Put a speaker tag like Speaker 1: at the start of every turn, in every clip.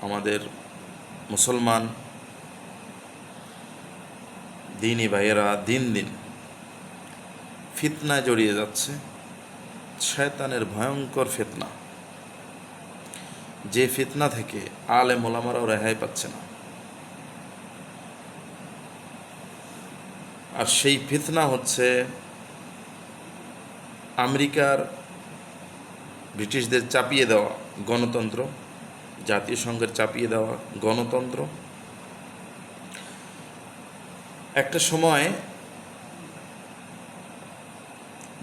Speaker 1: আমাদের মুসলমান দিনী ভাইয়েরা দিন দিন ফিতনায় জড়িয়ে যাচ্ছে। শয়তানের ভয়ঙ্কর ফিতনা, যে ফিতনা থেকে আলেম ওলামারাও রেহাই পাচ্ছে না। আর সেই ফিতনা হচ্ছে আমেরিকার ব্রিটিশদের চাপিয়ে দেওয়া গণতন্ত্র, জাতীয় সংঘের চাপিয়ে দেওয়া গণতন্ত্র। একটা সময়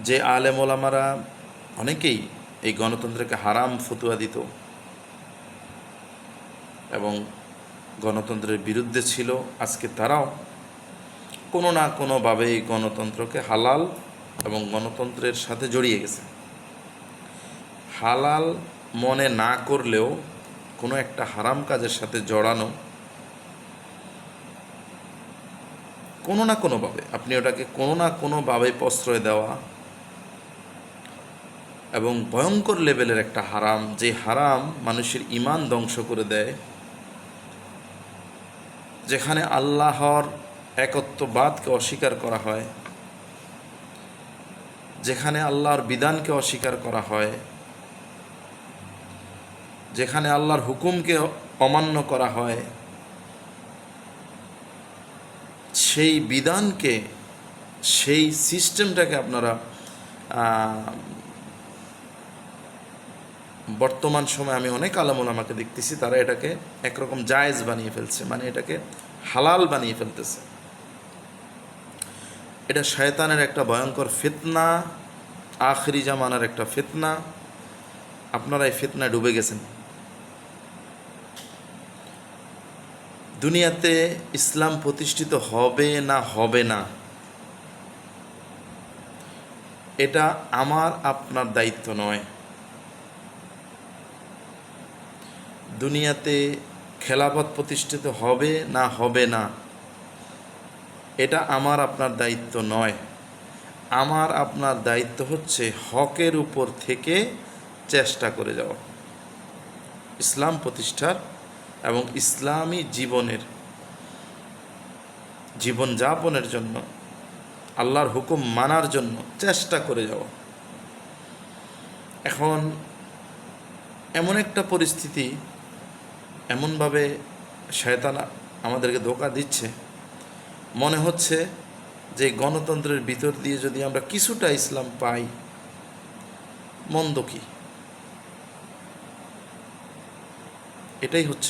Speaker 1: যে আলেম ওলামারা অনেকেই এই গণতন্ত্রকে হারাম ফতুয়া দিত এবং গণতন্ত্রের বিরুদ্ধে ছিল, আজকে তারাও কোনো না কোনোভাবে এই গণতন্ত্রকে হালাল এবং গণতন্ত্রের সাথে জড়িয়ে গেছে। হালাল মনে না করলেও কোনো একটা হারাম কাজের সাথে জড়ানো, কোনো না কোনোভাবে আপনি ওটাকে কোনো না কোনোভাবে প্রশ্রয় দেওয়া, এবং ভয়ঙ্কর লেভেলের একটা হারাম, যে হারাম মানুষের ঈমান ধ্বংস করে দেয়, যেখানে আল্লাহর একত্ববাদকে অস্বীকার করা হয়, যেখানে আল্লাহর বিধানকে অস্বীকার করা হয়, যেখানে আল্লাহর হুকুমকে অমান্য করা হয়, সেই বিধানকে, সেই সিস্টেমটাকে আপনারা বর্তমান সময়ে আমি অনেক আলেম ওলামাকে দেখতেছি, তারা এটাকে একরকম জায়েজ বানিয়ে ফেলছে, মানে এটাকে হালাল বানিয়ে ফেলতেছে। এটা শয়তানের একটা ভয়ঙ্কর ফিতনা, আখরি জামানার একটা ফিতনা। আপনারা এই ফিতনায় ডুবে গেছেন। দুনিয়াতে ইসলাম প্রতিষ্ঠিত হবে না হবে না, এটা আমার আপনার দায়িত্ব নয়। দুনিয়াতে খেলাফত প্রতিষ্ঠিত হবে না হবে না, এটা আমার আপনার দায়িত্ব নয়। আমার আপনার দায়িত্ব হচ্ছে হকের উপর থেকে চেষ্টা করে যাওয়া, ইসলাম প্রতিষ্ঠার এবং ইসলামী জীবনযাপনের জন্য, আল্লাহর হুকুম মানার জন্য চেষ্টা করে যাওয়া। এখন এমন একটা পরিস্থিতি, এমনভাবে শয়তান আমাদেরকে ধোঁকা দিচ্ছে, মনে হচ্ছে যে গণতন্ত্রের ভিতর দিয়ে যদি আমরা কিছুটা ইসলাম পাই, মন্দ কি? এটাই হচ্ছে